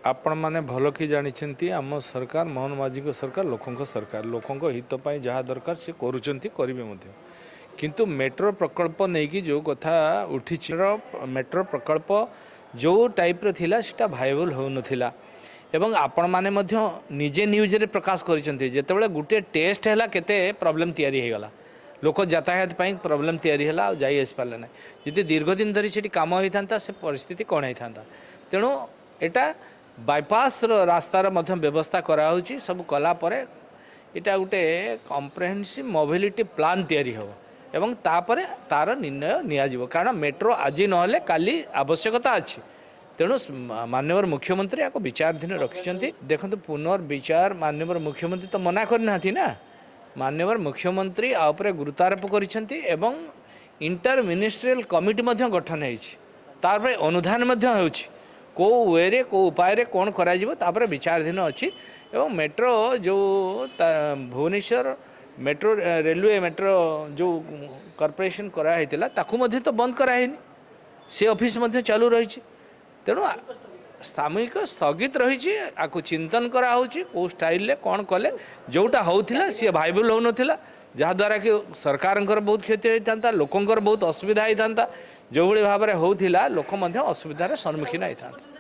आपण मैंने भल कि जानी आम सरकार मोहन माझी सरकार लोकों हित जहाँ दरकार से करेंगे किंतु मेट्रो प्रकल्प नहीं कि जो कथा उठी मेट्रो प्रकल्प जो टाइप थिला सेटा भाइबल हो नथिला एवं आपण माने मध्य निजे न्यूज रे प्रकाश करिसेंती जेतेबेले गुटे टेस्ट हैला केते प्रॉब्लम तयारी हे गला लोक यातायात पई प्रॉब्लम तयारी हैला जाई आस पाले ना जदि दीर्घ दिन धरी सेठी काम होई थांता से परिस्थिति कोन होई थांता तेणु एटा बायपास रास्तार मध्य व्यवस्था करा होची सब कला परे एटा गुटे कम्प्रेहेन्सिव मोबिलिटी प्लान तयारी हो एवं तापरे तार निर्णय नियाजिवो कारण मेट्रो आज नहले काली आवश्यकता अछि तेणु माननीय मुख्यमंत्री या विचाराधीन रखिंट देखो पुनर्विचार माननीय मुख्यमंत्री तो मना करना ना माननीय मुख्यमंत्री आपरे गुरुत्वारोप करिसेंती एवं इंटर मिनिस्ट्रियल कमिटी गठन होपर अनुधान को वे को उपाय रे कौन करा तापर विचाराधीन अच्छी एवं मेट्रो जो भुवनेश्वर मेट्रो रेलवे मेट्रो जो कॉर्पोरेशन कराई ताकू तो बंद कराई सी ऑफिस चालू रही तेणु सामूहिक स्थगित रही आपको चिंतन कराऊँच कौ स्टाइल कौन कले जोटा होता सी भाइबल हो नाला जहाद्वारा कि सरकार बहुत क्षति होता लोकंर बहुत असुविधा होता जो भाई भाव में होता लोक असुविधार सम्मुखीन होता।